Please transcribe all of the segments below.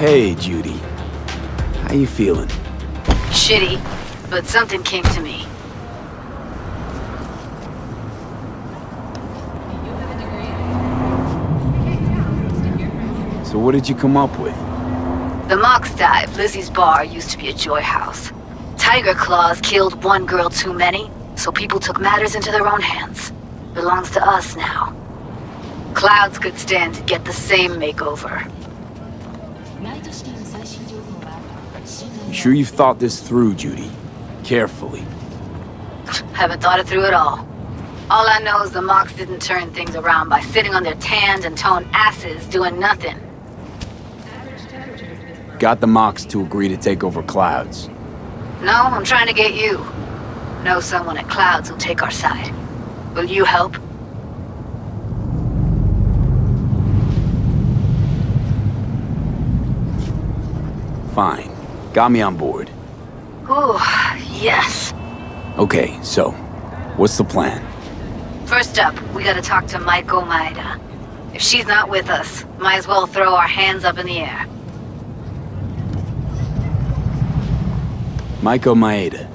Hey, Judy. How you feeling? Shitty, but something came to me. So what did you come up with? The Mox Dive, Lizzie's bar, used to be a joy house. Tiger Claws killed one girl too many, so people took matters into their own hands. Belongs to us now. Clouds could stand to get the same makeover. You sure you've thought this through, Judy? Carefully. Haven't thought it through at all. All I know is the Mox didn't turn things around by sitting on their tanned and toned asses doing nothing. Got the Mox to agree to take over Clouds. No, I'm trying to get you. Know someone at Clouds who'll take our side. Will you help? Fine. Got me on board. Ooh, yes. Okay, so, what's the plan? First up, we gotta talk to Maiko Maeda. If she's not with us, might as well throw our hands up in the air. Maiko Maeda.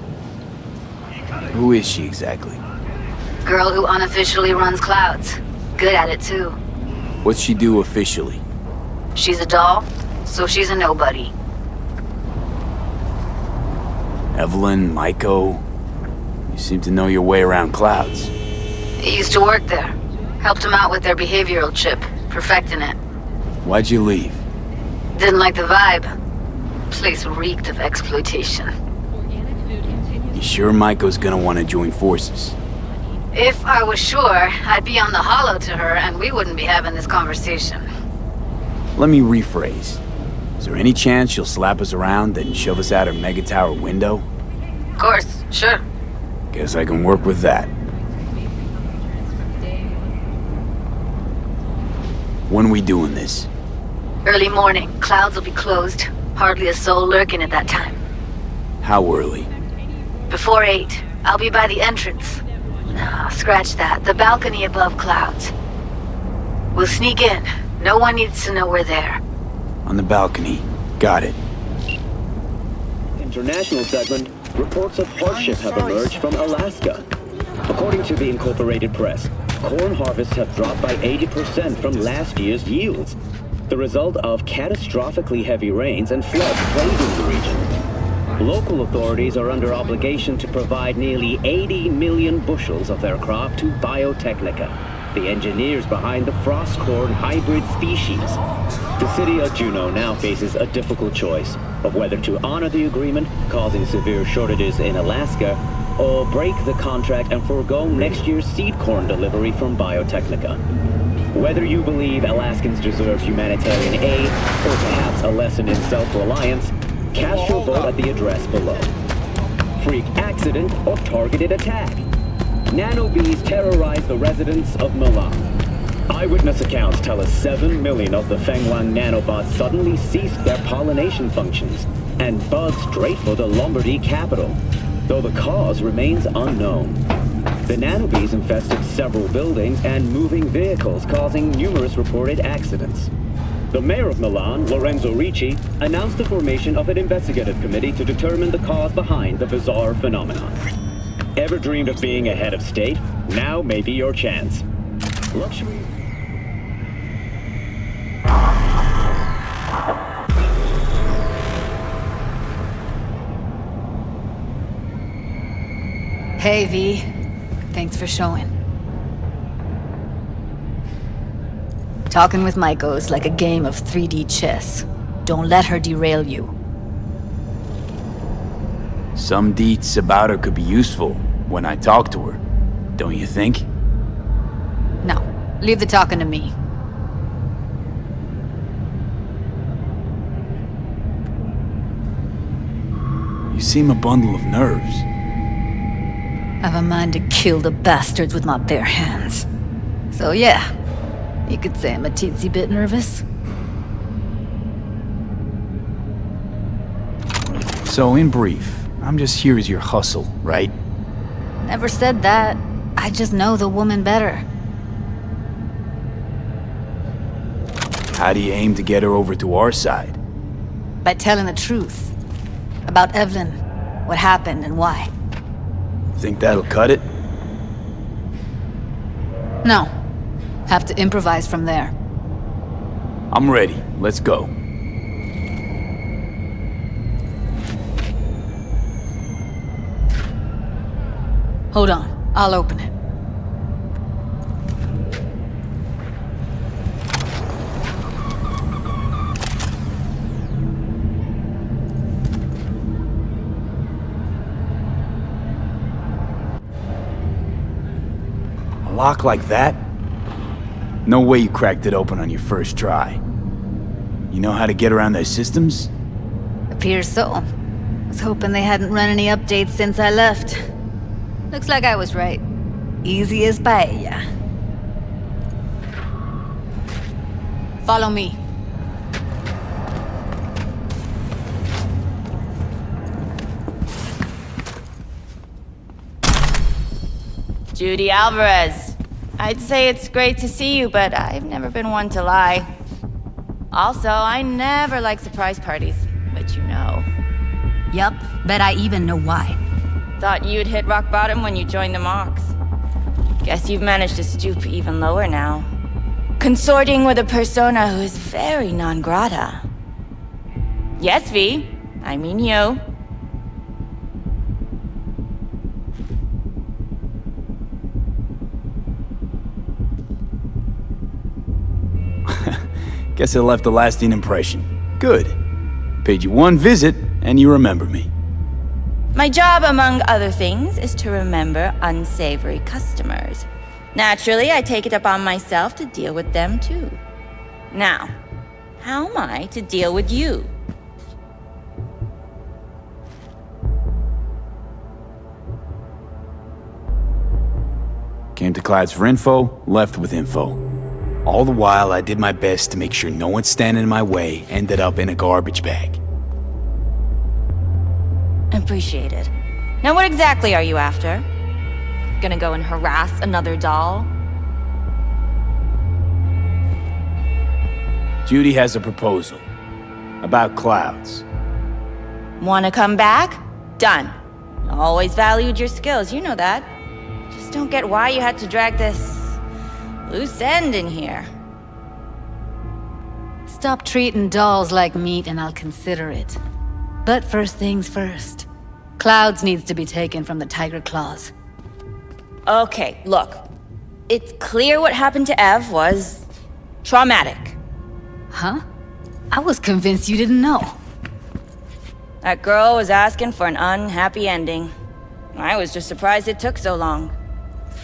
Who is she exactly? Girl who unofficially runs Clouds. Good at it too. What's she do officially? She's a doll, so she's a nobody. Evelyn, Maiko. You seem to know your way around Clouds. I used to work there. Helped them out with their behavioral chip, perfecting it. Why'd you leave? Didn't like the vibe. Place reeked of exploitation. You sure Maiko's gonna want to join forces? If I was sure, I'd be on the hollow to her and we wouldn't be having this conversation. Let me rephrase. Is there any chance she'll slap us around and shove us out her mega tower window? Of course, sure. Guess I can work with that. When we doing this? Early morning, Clouds will be closed. Hardly a soul lurking at that time. How early? Before 8, I'll be by the entrance. No, scratch that. The balcony above Clouds. We'll sneak in. No one needs to know we're there. On the balcony. Got it. International segment, reports of hardship have emerged from Alaska. According to the Incorporated Press, corn harvests have dropped by 80% from last year's yields, the result of catastrophically heavy rains and floods plaguing the region. Local authorities are under obligation to provide nearly 80 million bushels of their crop to Biotechnica, the engineers behind the frost corn hybrid species. The city of Juneau now faces a difficult choice of whether to honor the agreement, causing severe shortages in Alaska, or break the contract and forego next year's seed corn delivery from Biotechnica. Whether you believe Alaskans deserve humanitarian aid, or perhaps a lesson in self-reliance, cast your vote at the address below. Freak accident or targeted attack. Nanobees terrorize the residents of Milan. Eyewitness accounts tell us 7 million of the Fenghuang nanobots suddenly ceased their pollination functions and buzzed straight for the Lombardy capital, though the cause remains unknown. The nanobees infested several buildings and moving vehicles, causing numerous reported accidents. The mayor of Milan, Lorenzo Ricci, announced the formation of an investigative committee to determine the cause behind the bizarre phenomenon. Ever dreamed of being a head of state? Now may be your chance. Luxury. Hey, V. Thanks for showing. Talking with Maiko's like a game of 3D chess. Don't let her derail you. Some deets about her could be useful when I talk to her, don't you think? No, leave the talking to me. You seem a bundle of nerves. I've a mind to kill the bastards with my bare hands. So yeah, you could say I'm a teensy bit nervous. So in brief, I'm just here as your hustle, right? Never said that. I just know the woman better. How do you aim to get her over to our side? by telling the truth. About Evelyn, what happened and why. Think that'll cut it? No. Have to improvise from there. I'm ready. Let's go. Hold on. I'll open it. A lock like that? No way you cracked it open on your first try. You know how to get around their systems? Appears so. Was hoping they hadn't run any updates since I left. Looks like I was right. Easy as paella. Follow me. Judy Alvarez. I'd say it's great to see you, but I've never been one to lie. Also, I never like surprise parties, but you know. Yup, bet I even know why. Thought you'd hit rock bottom when you joined the Mox. Guess you've managed to stoop even lower now. Consorting with a persona who is very non grata. Yes, V. I mean you. Guess it left a lasting impression. Good. Paid you one visit, and you remember me. My job, among other things, is to remember unsavory customers. Naturally, I take it upon myself to deal with them too. Now, how am I to deal with you? Came to Clyde's for info, left with info. All the while, I did my best to make sure no one standing in my way ended up in a garbage bag. Appreciated. Now what exactly are you after? Gonna go and harass another doll? Judy has a proposal. About clouds. Wanna come back? Done. Always valued your skills, you know that. Just don't get why you had to drag this loose end in here. Stop treating dolls like meat and I'll consider it. But first things first. Clouds needs to be taken from the Tiger Claws. Okay, look. It's clear what happened to Ev was traumatic. Huh? I was convinced you didn't know. That girl was asking for an unhappy ending. I was just surprised it took so long.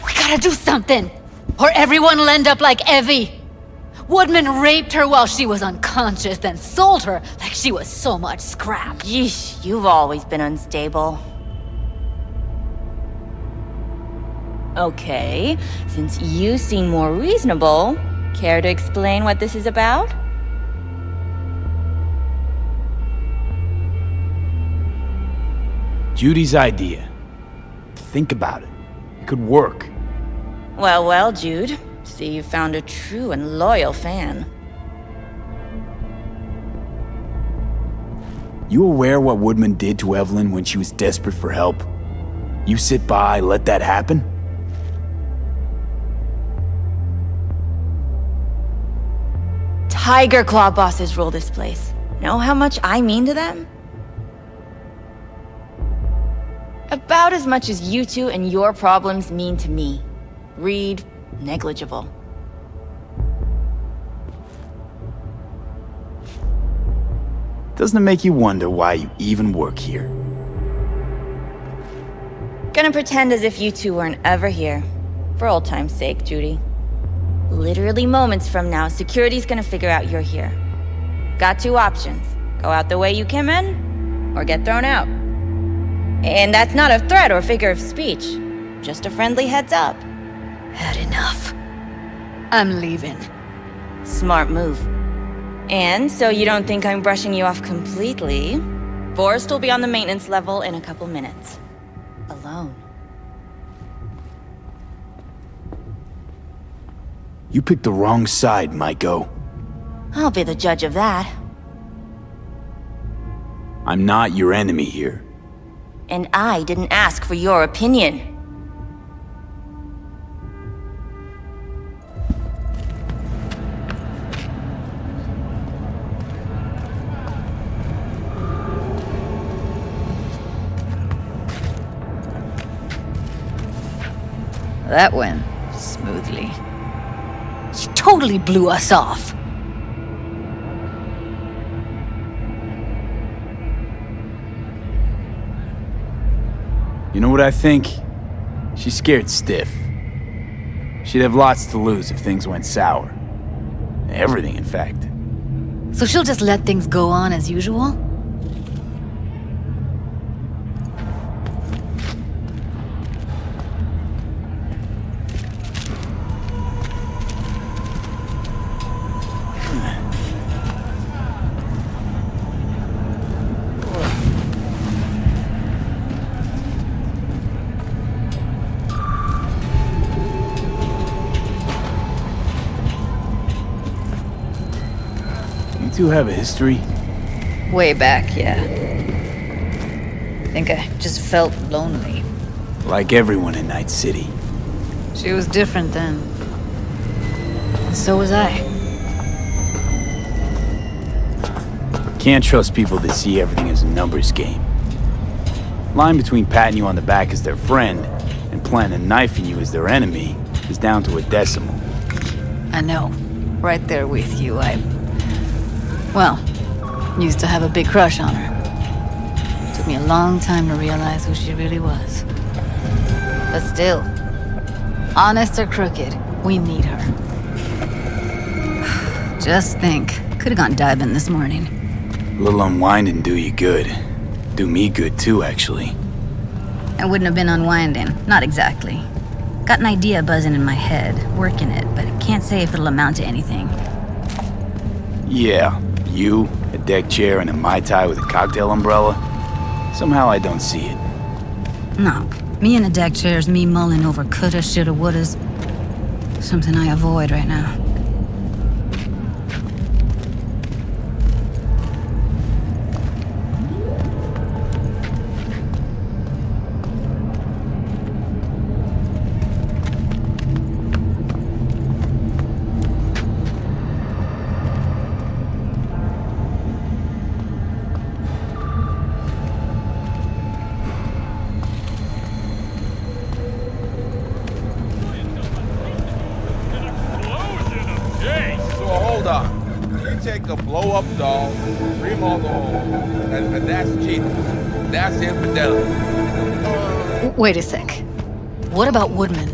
We gotta do something! Or everyone will end up like Evie! Woodman raped her while she was unconscious, then sold her like she was so much scrap. Yeesh, you've always been unstable. Okay, since you seem more reasonable, care to explain what this is about? Judy's idea. Think about it. It could work. Well, well, Jude. See, you found a true and loyal fan. You aware what Woodman did to Evelyn when she was desperate for help? You sit by, let that happen? Tiger Claw bosses rule this place. Know how much I mean to them? About as much as you two and your problems mean to me. Read negligible. Doesn't it make you wonder why you even work here? Gonna pretend as if you two weren't ever here. For old time's sake, Judy. Literally moments from now, security's gonna figure out you're here. Got two options. Go out the way you came in, or get thrown out. And that's not a threat or figure of speech. Just a friendly heads up. Had enough. I'm leaving. Smart move. And so you don't think I'm brushing you off completely, Forrest will be on the maintenance level in a couple minutes. Alone. You picked the wrong side, Maiko. I'll be the judge of that. I'm not your enemy here. And I didn't ask for your opinion. That went smoothly. She totally blew us off. You know what I think? She's scared stiff. She'd have lots to lose if things went sour. Everything, in fact. So she'll just let things go on as usual? You two have a history? Way back, yeah. Think I just felt lonely. Like everyone in Night City. She was different then. And so was I. Can't trust people that see everything as a numbers game. Line between patting you on the back as their friend and planting a knife in you as their enemy is down to a decimal. I know. Right there with you. Well, used to have a big crush on her. Took me a long time to realize who she really was. But still, honest or crooked, we need her. Just think, could have gone diving this morning. A little unwinding do you good. Do me good too, actually. I wouldn't have been unwinding, not exactly. Got an idea buzzing in my head, working it, but I can't say if it'll amount to anything. Yeah, you, a deck chair, and a Mai Tai with a cocktail umbrella. Somehow I don't see it. No, me in a deck chair's me mulling over coulda, shoulda, wouldas. Something I avoid right now. Hold on. You take a blow-up doll, remodel home, and that's cheating. That's infidelity. Wait a sec. What about Woodman?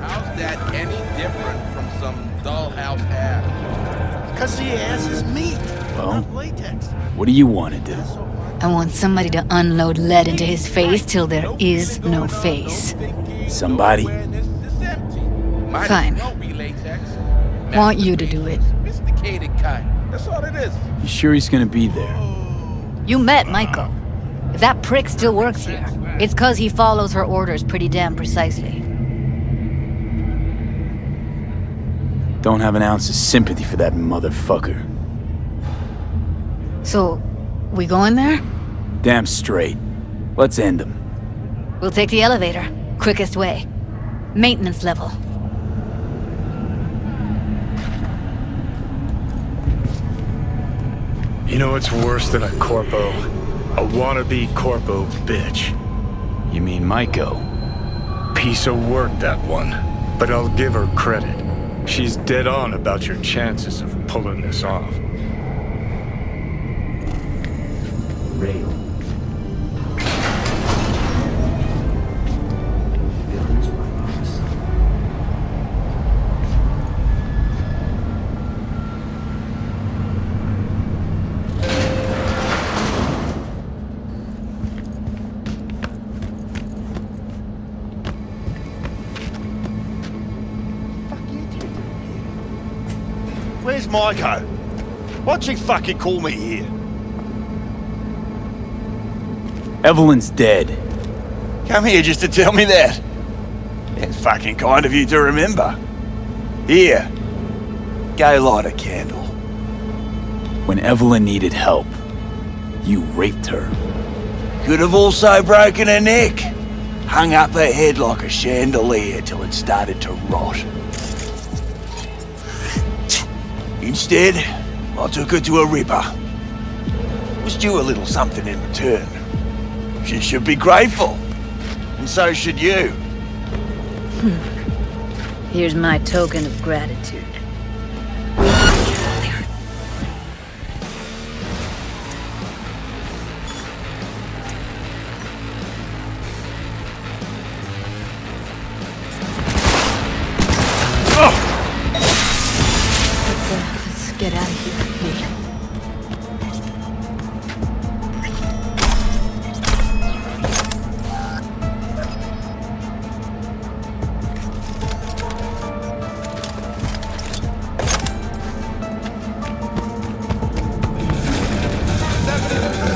How's that any different from some dollhouse ass? Because the ass is meat, Well? not latex. What do you want to do? I want somebody to unload lead into his face till there is no face. Somebody? Fine. Want you to do it. Sophisticated kind. That's all it is. You sure he's gonna be there? You met Michael. If that prick still works here, it's cause he follows her orders pretty damn precisely. Don't have an ounce of sympathy for that motherfucker. So, we going there? Damn straight. Let's end him. We'll take the elevator. Quickest way. Maintenance level. You know what's worse than a corpo? A wannabe corpo bitch. You mean Maiko? Piece of work, that one. But I'll give her credit. She's dead on about your chances of pulling this off. Rail. Where's Maiko? Why'd she fucking call me here? Evelyn's dead. Come here just to tell me that? It's fucking kind of you to remember. Here. Go light a candle. When Evelyn needed help, You raped her. Could have also broken her neck. Hung up her head like a chandelier till it started to rot. Instead, I took her to a ripper. Was due a little something in return. She should be grateful. And so should you. Here's my token of gratitude. Let's get out of here, Lee.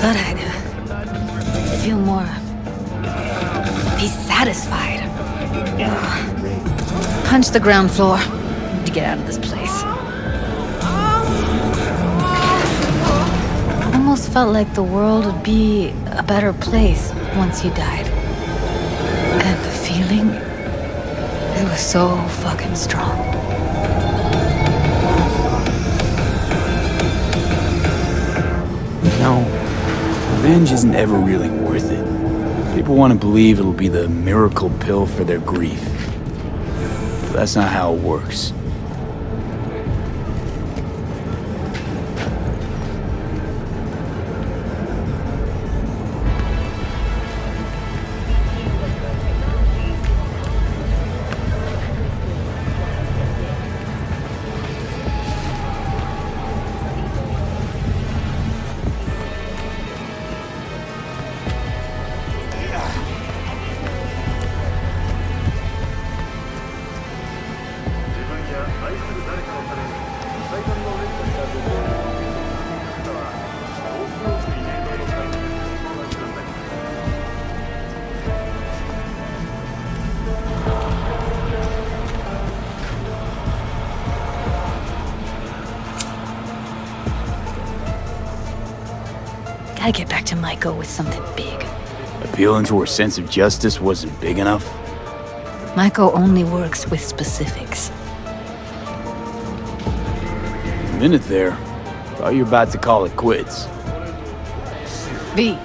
Thought I'd feel more... be satisfied. Punch the ground floor to get out of this place. Almost felt like the world would be a better place once you died. And the feeling, it was so fucking strong. No, revenge isn't ever really worth it. People want to believe it'll be the miracle pill for their grief. But that's not how it works. Gotta get back to Maiko with something big. Appealing to her sense of justice wasn't big enough? Maiko only works with specifics. A minute there. Thought you were about to call it quits. B.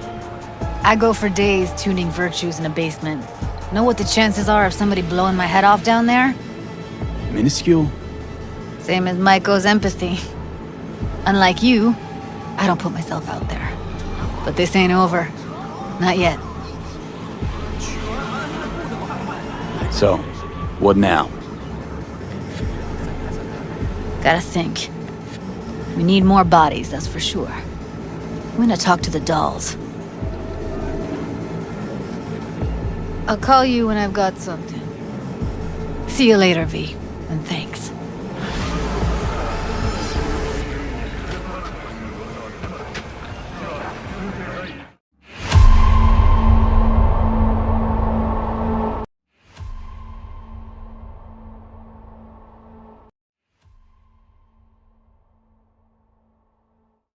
I go for days tuning virtues in a basement. Know what the chances are of somebody blowing my head off down there? Minuscule? Same as Maiko's empathy. Unlike you, I don't put myself out there. But this ain't over. Not yet. So, what now? Gotta think. We need more bodies, that's for sure. I'm gonna talk to the dolls. I'll call you when I've got something. See you later, V, and thanks.